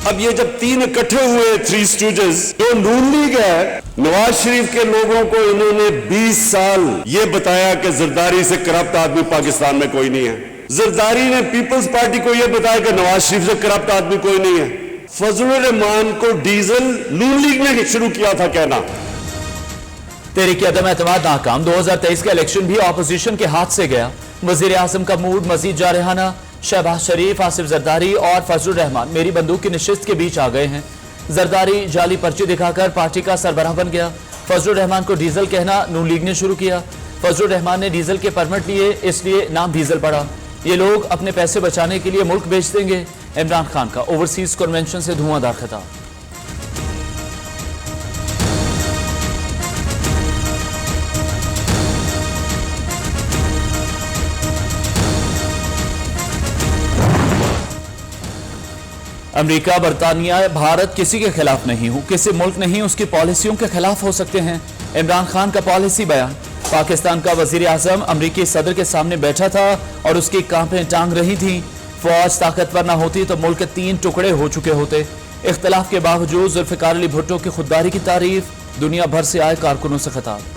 अब ये जब तीन इकट्ठे हुए थ्री स्टूडेंट्स, जो नून लीग है, नवाज शरीफ के लोगों को इन्होंने 20 साल ये बताया कि जरदारी से करप्ट आदमी पाकिस्तान में कोई नहीं है। जरदारी ने पीपल्स पार्टी को यह बताया कि नवाज शरीफ से करप्ट आदमी कोई नहीं है। फजलुर रहमान को डीजल नून लीग ने शुरू किया था कहना। तहरीक अदम एतमाद नाकाम। 2023 का इलेक्शन भी ऑपोजिशन के हाथ से गया। वजीर आजम का मूड मजीद जारहाना। शहबाज शरीफ, आसिफ जरदारी और फजलुर रहमान मेरी बंदूक की नशिस्त के बीच आ गए हैं। जरदारी जाली पर्ची दिखाकर पार्टी का सरबराह बन गया। फजलुर रहमान को डीजल कहना नून लीग ने शुरू किया। फजलुर रहमान ने डीजल के परमिट लिए, इसलिए नाम डीजल पड़ा। ये लोग अपने पैसे बचाने के लिए मुल्क बेच देंगे। इमरान खान का ओवरसीज कन्वेंशन से धुआंधार खिताब। अमेरिका, बरतानिया, भारत किसी के खिलाफ नहीं हूं, किसी मुल्क नहीं उसकी पॉलिसियों के खिलाफ हो सकते हैं। इमरान खान का पॉलिसी बयान। पाकिस्तान का वजीर आजम अमरीकी सदर के सामने बैठा था और उसकी कांपें टांग रही थी। फौज ताकतवर न होती तो मुल्क के 3 टुकड़े हो चुके होते। इख्तलाफ के बावजूद जुल्फिकार अली भुट्टो की खुददारी की तारीफ। दुनिया भर से आए कारकुनों से खिताब।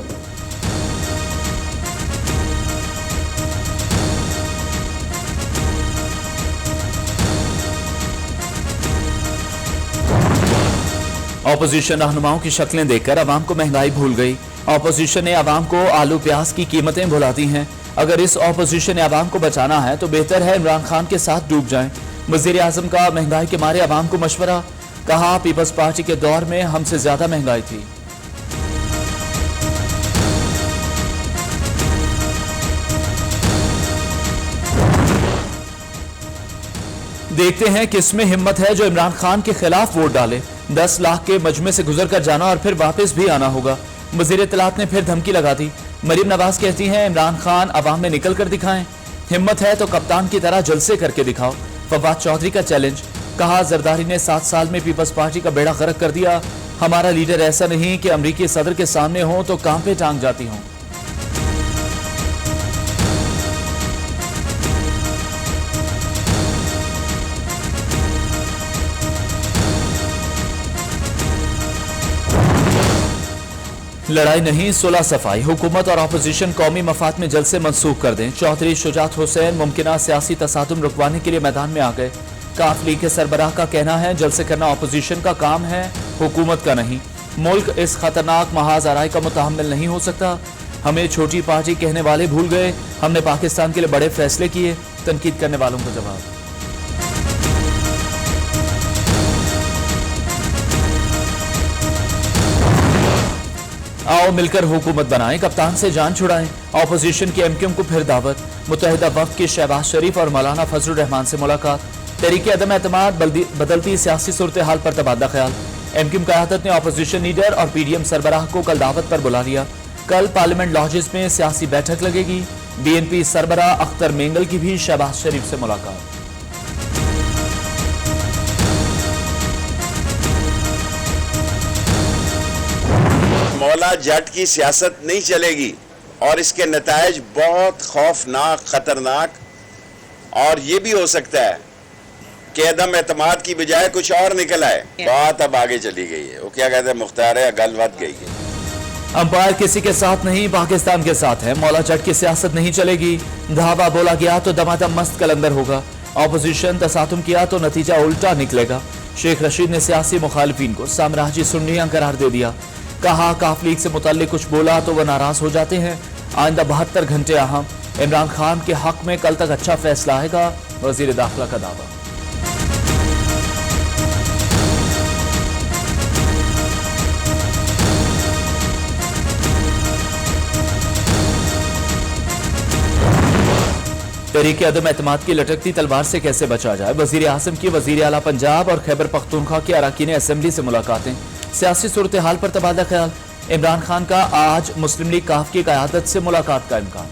ऑपोजिशन रहनुमाओं की शक्लें देखकर अवाम को महंगाई भूल गई। ऑपोजिशन ने अवाम को आलू प्याज की कीमतें भुला दी हैं। अगर इस ऑपोजिशन ने अवाम को बचाना है तो बेहतर है इमरान खान के साथ डूब जाएं। वजीर आजम का महंगाई के मारे अवाम को मशवरा। कहा, पीपल्स पार्टी के दौर में हमसे ज्यादा महंगाई थी। देखते हैं किसमें हिम्मत है जो इमरान खान के खिलाफ वोट डाले। 10 लाख के मजमे से गुजर कर जाना और फिर वापस भी आना होगा। वजीर इत्तलात ने फिर धमकी लगा दी। मरीम नवाज कहती हैं इमरान खान अवाम में निकल कर दिखाएं। हिम्मत है तो कप्तान की तरह जलसे करके दिखाओ। फवाद चौधरी का चैलेंज। कहा, जरदारी ने 7 साल में पीपल्स पार्टी का बेड़ा गर्क कर दिया। हमारा लीडर ऐसा नहीं कि अमरीकी सदर के सामने हो तो कांपे टांग जाती हों। लड़ाई नहीं, सुलह सफाई। हुकूमत और अपोजिशन कौमी मफाद में जलसे मंसूख कर दें। चौधरी शुजात हुसैन मुमकिना सियासी तसादुम रुकवाने के लिए मैदान में आ गए। काफ लीग के सरबराह का कहना है जलसे करना अपोजिशन का काम है, हुकूमत का नहीं। मुल्क इस खतरनाक महाज आराई का मुतहम्मिल नहीं हो सकता। हमें छोटी पार्टी कहने वाले भूल गए। हमने पाकिस्तान के लिए बड़े फैसले किए। तनकीद करने वालों को जवाब। आओ मिलकर हुकूमत बनाएं, कप्तान से जान छुड़ाएं। ऑपोजिशन की एमक्यूएम को फिर दावत। मुत्तहिदा वफ्द की शहबाज शरीफ और मौलाना फजलुर रहमान से मुलाकात। तहरीक अदम एतमाद, बदलती सियासी सूरत हाल पर तबादला ख्याल। एमक्यूएम क़यादत ने ऑपोजिशन लीडर और पीडीएम सरबराह को कल दावत पर बुला लिया। कल पार्लियामेंट लॉजेस में सियासी बैठक लगेगी। बीएनपी सरबराह अख्तर मेंगल की भी शहबाज शरीफ से मुलाकात। मौला जट की सियासत नहीं चलेगी और इसके नतायज बहुत खौफनाक, खतरनाक और ये भी हो सकता है कि अदम एतमाद की बजाय कुछ और निकल आए। बात अब आगे चली गई है। वो क्या कहते हैं, मुख्तार है, गल वध गई है। अंपायर किसी के साथ नहीं, पाकिस्तान के साथ है। मौला जट की सियासत नहीं चलेगी। धावा बोला गया तो दमादम मस्त कलंदर होगा। ऑपोजिशन तसातुम किया तो नतीजा उल्टा निकलेगा। शेख रशीद ने सियासी मुखालिफिन को साम्राज्य सुन्नियां करार दे दिया। कहा, काफ लीग से मुताल्लिक कुछ बोला तो वह नाराज हो जाते हैं। आइंदा 72 घंटे अहम। इमरान खान के हक में कल तक अच्छा फैसला आएगा। वजीर दाखिला का दावा। तहरीक अदम एतमाद की लटकती तलवार से कैसे बचा जाए। वजीर आजम की वजीर आला पंजाब और खैबर पख्तूनख्वा के अरकान असेंबली से मुलाकातें। सियासी सूरत हाल पर तबादला ख्याल। इमरान खान का आज मुस्लिम लीग काफ की क़यादत से मुलाकात का इम्कान।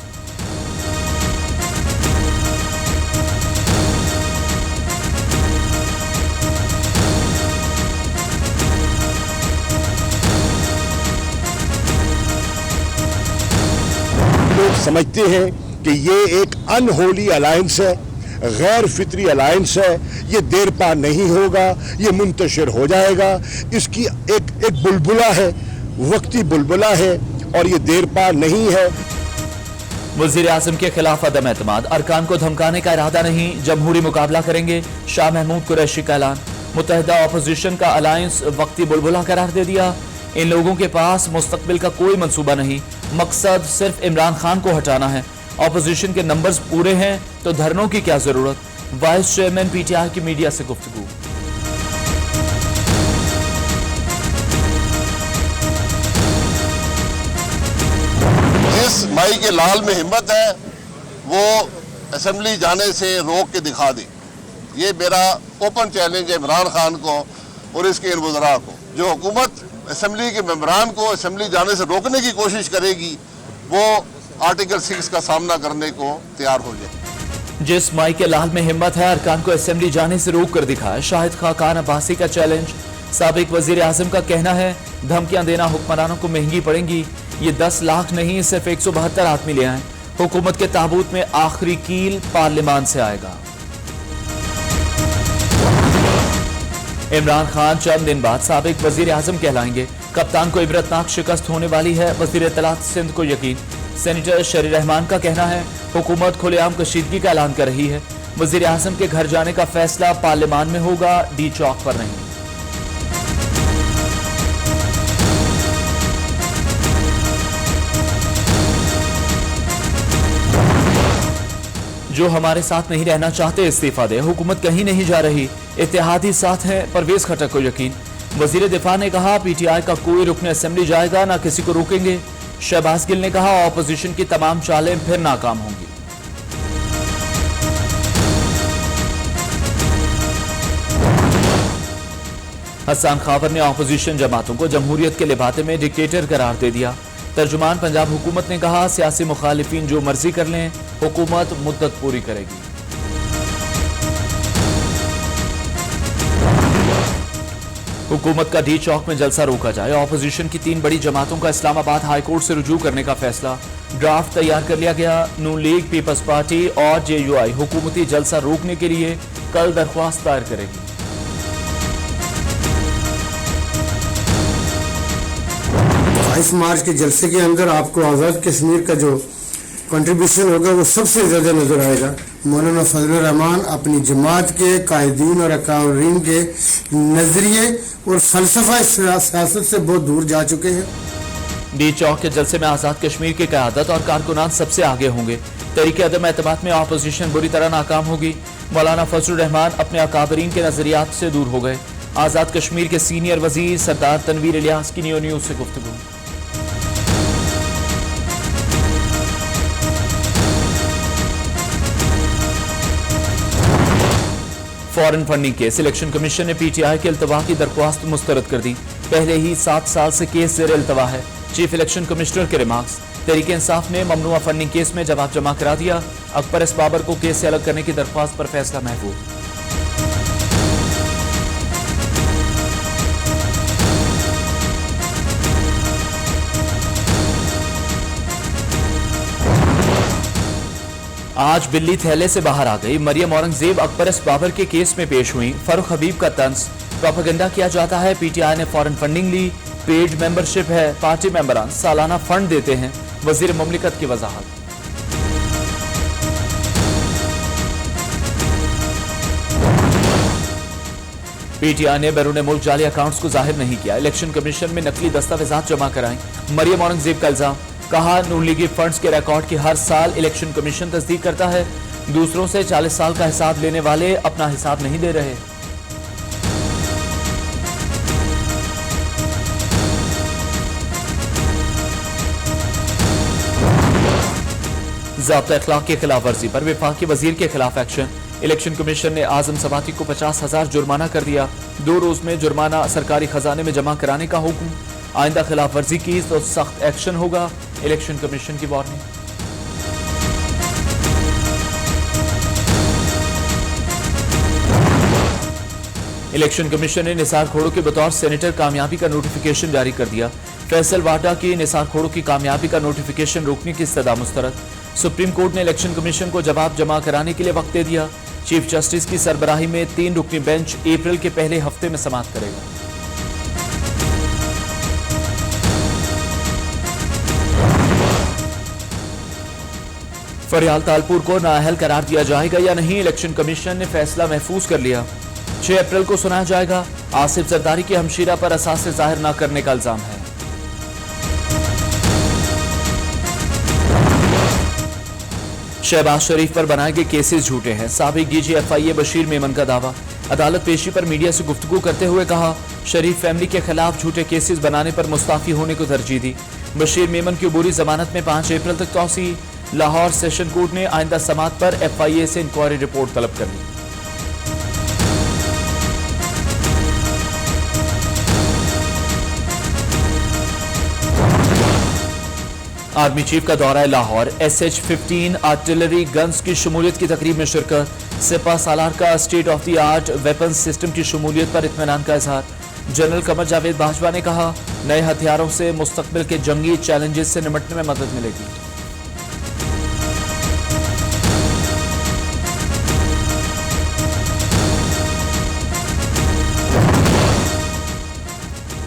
लोग समझते हैं कि ये एक अनहोली अलायंस है, गैर फितरी अलायंस है, ये देर पा नहीं होगा, ये मुंतशिर हो जाएगा। इसकी एक बुलबुला है, वक्ती बुलबुला है और ये देर पा नहीं है। वजीर आजम के खिलाफ अदम एतमाद, अरकान को धमकाने का इरादा नहीं, जमहूरी मुकाबला करेंगे। शाह महमूद कुरैशी का ऐलान। मुत्तहिदा अपोजिशन का अलायंस वक्ती बुलबुला करार दे दिया। इन लोगों के पास मुस्तकबिल का कोई मंसूबा नहीं, मकसद सिर्फ इमरान खान को हटाना है। अपोजिशन के नंबर्स पूरे हैं तो धरनों की क्या जरूरत। वाइस चेयरमैन पीटीआई की मीडिया से गुफ्तगू। जिस माई के लाल में हिम्मत है वो असेंबली जाने से रोक के दिखा दे। ये मेरा ओपन चैलेंज है इमरान खान को और इसके वज़रा को। जो हुकूमत असेंबली के मेंबरान को असेंबली जाने से रोकने की कोशिश करेगी वो आर्टिकल 6 का सामना करने को तैयार हो जाए। जिस माई के लाल में हिम्मत है अरकान को असेंबली जाने से रोक कर दिखाया। शाहिद खाकान अब्बासी का चैलेंज। साबिक वजीर आजम का कहना है धमकियां देना हुक्मरानों को महंगी पड़ेंगी। ये 10 लाख नहीं सिर्फ 172 आदमी ले आए। हुकूमत के ताबूत में आखिरी कील पार्लियामान से आएगा। इमरान खान चंद दिन बाद साबिक वजीर आजम कहलाएंगे। कप्तान को इबरतनाक शिकस्त होने वाली है, वजीर इत्तलात सिंध को यकीन। सेनेटर शरी रहमान का कहना है हुकूमत खुलेआम कशीदगी का ऐलान कर रही है। वजीर आजम के घर जाने का फैसला पार्लियामान में होगा, डी चौक पर नहीं। जो हमारे साथ नहीं रहना चाहते इस्तीफा दे, हुकूमत कहीं नहीं जा रही, इत्तेहादी साथ है, परवेज खट्टर को यकीन। वजीर दिफा ने कहा पीटीआई का कोई रुकन असेंबली जाएगा, ना किसी को रोकेंगे। शहबाज गिल ने कहा ऑपोजिशन की तमाम चालें फिर नाकाम होंगी। हसन खावर ने ऑपोजिशन जमातों को जमहूरियत के लिबाते में डिक्टेटर करार दे दिया। तर्जुमान पंजाब हुकूमत ने कहा सियासी मुखालिफिन जो मर्जी कर लें, हुकूमत मुद्दत पूरी करेगी। हुकूमत का डी चौक में जलसा रोका जाए। ऑपोजिशन की 3 बड़ी जमातों का इस्लामाबाद हाई कोर्ट से रुजू करने का फैसला। ड्राफ्ट तैयार कर लिया गया। नून लीग, पीपल्स पार्टी और जेयूआई हुकूमती जलसा रोकने के लिए कल दरख्वास्त दायर करेगी। 22 मार्च के जलसे के अंदर आपको आज़ाद कश्मीर का जो कंट्रीब्यूशन होगा वो सबसे ज़्यादा नज़र आएगा। मौलाना फजलुर रहमान अपनी जमात के कायदीन और अकाउरीन के नज़रिए और फ़लसफ़ा सियासत से बहुत दूर जा चुके हैं। डी चौक के जलसे में आज़ाद कश्मीर की क़यादत और कारकुनान सबसे आगे होंगे। तहरीक अदम एतमाद में ऑपोजिशन बुरी तरह नाकाम होगी। मौलाना फजलुर रहमान अपने अकाबरीन के नज़रियात से दूर हो गए। आज़ाद कश्मीर के सीनियर वजीर सरदार तनवीर इलियास की न्यूज़ से गुफ्तगू। Foreign funding case. Election commission ने पीटीआई के इल्तवा की दरख्वास्त मुस्तरद कर दी। पहले ही 7 साल से केस ज़ेर इल्तवा है। चीफ इलेक्शन कमिश्नर के रिमार्क्स। तहरीक इंसाफ ने ममनुआ फंडिंग केस में जवाब जमा करा दिया। अकबर एस बाबर को केस से अलग करने की दरख्वास्त पर फैसला महफूज। आज बिल्ली थैले से बाहर आ गई। मरियम औरंगजेब अकबर एस बाबर के केस में पेश हुई। फारूक हबीब का तंज। प्रोपेगेंडा किया जाता है पीटीआई ने फॉरेन फंडिंग ली, पेड मेंबरशिप है, पार्टी मेंबरान सालाना फंड देते हैं। वजीर मुमलिकत की वजाहत। पीटीआई ने बैरून मुल्क जाली अकाउंट्स को जाहिर नहीं किया। इलेक्शन कमीशन में नकली दस्तावेजात जमा कराएं। मरियम औरंगजेब का इल्जाम। कहा नून लीगी फंड्स के रिकॉर्ड की हर साल इलेक्शन कमीशन तस्दीक करता है। दूसरों से 40 साल का हिसाब लेने वाले अपना हिसाब नहीं दे रहे। ज़ाब्ता अखलाक की खिलाफ वर्जी पर विफाकी वजीर के खिलाफ एक्शन। इलेक्शन कमीशन ने आजम सवाती को 50,000 जुर्माना कर दिया। 2 रोज में जुर्माना सरकारी खजाने में जमा कराने का हुक्म। आइंदा खिलाफ वर्जी की तो सख्त एक्शन होगा। इलेक्शन कमीशन की वार्निंग। इलेक्शन कमीशन ने निसार खोड़ो के बतौर सेनेटर कामयाबी का नोटिफिकेशन जारी कर दिया। फैसल वाडा की निसार खोड़ो की कामयाबी का नोटिफिकेशन रोकने की इस्तदा मुस्तरद। सुप्रीम कोर्ट ने इलेक्शन कमीशन को जवाब जमा कराने के लिए वक्त दे दिया। चीफ जस्टिस की सरबराही में 3 रुकनी बेंच अप्रैल के पहले हफ्ते में समाप्त करेगा। फरियाल तालपुर को नाअहल करार दिया जाएगा या नहीं, इलेक्शन कमीशन ने फैसला महफूज कर लिया। 6 अप्रैल को सुनाया जाएगा। आसिफ जरदारी की हमशीरा पर असासे जाहिर न करने का इल्जाम है। शहबाज शरीफ पर बनाए गए केसेस झूठे हैं, साबिक डीजी FIA बशीर मेमन का दावा। अदालत पेशी पर मीडिया से गुफ्तगू करते हुए कहा, शरीफ फैमिली के खिलाफ झूठे केसेस बनाने पर मुस्ताफी होने को तरजीह दी। बशीर मेमन की अबूरी जमानत में 5 अप्रैल तक तौसी। लाहौर सेशन कोर्ट ने आइंदा समात पर FIA से इंक्वायरी रिपोर्ट तलब कर ली। आर्मी चीफ का दौरा लाहौर, SH-15 आर्टिलरी गन्स की शमूलियत की तकरीब में शिरकत। सिपा सालार का state of the art weapon system की शमूलियत पर इत्मीनान का इजहार। जनरल कमर जावेद बाजवा ने कहा, नए हथियारों से मुस्तकबिल के जंगी चैलेंजेस से निपटने में मदद मिलेगी।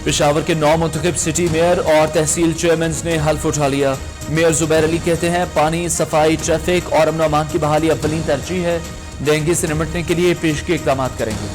पेशावर के 9 मुंतखब सिटी मेयर और तहसील चेयरमैन ने हल्फ उठा लिया। मेयर जुबैर अली कहते हैं, पानी, सफाई, ट्रैफिक और अमन अमान की बहाली अव्वलीन तरजीह है। डेंगू से निपटने के लिए पेशगी इक़दाम करेंगे।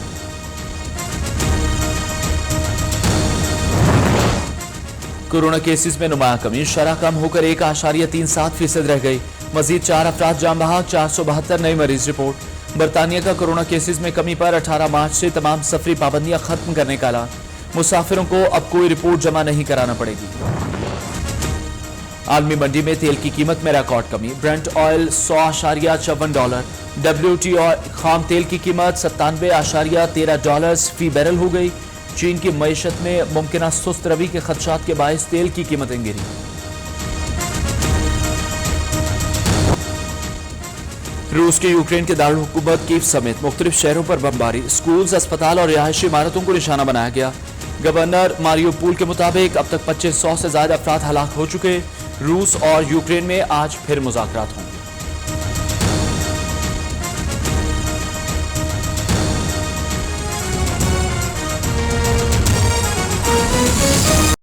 कोरोना केसेस में नुमाया कमी, शरह कम होकर 1.37% रह गई। मजीद 4 अफराद जान बहक, 472 नए मरीज रिपोर्ट। बरतानिया का कोरोना केसेस में कमी पर 18 मार्च से तमाम सफरी पाबंदियां खत्म करने का ऐलान। मुसाफिरों को अब कोई रिपोर्ट जमा नहीं कराना पड़ेगी। आलमी मंडी में तेल की कीमत में रिकॉर्ड कमी। ब्रेंट ऑयल $100.54, WTI खाम तेल की कीमत $97.13 फी बैरल हो गई। चीन की मईशत में मुमकिन सुस्त रवि के खदशात के बायस तेल की कीमतें गिरी। रूस के यूक्रेन के दारुल हुकूमत कीव समेत मुख्तलिफ शहरों पर बमबारी, स्कूल्स, अस्पताल और रिहायशी इमारतों को निशाना बनाया गया। गवर्नर मारियोपोल के मुताबिक अब तक 2500 से ज्यादा अफराद हलाक हो चुके। रूस और यूक्रेन में आज फिर मुज़ाकरात होंगे।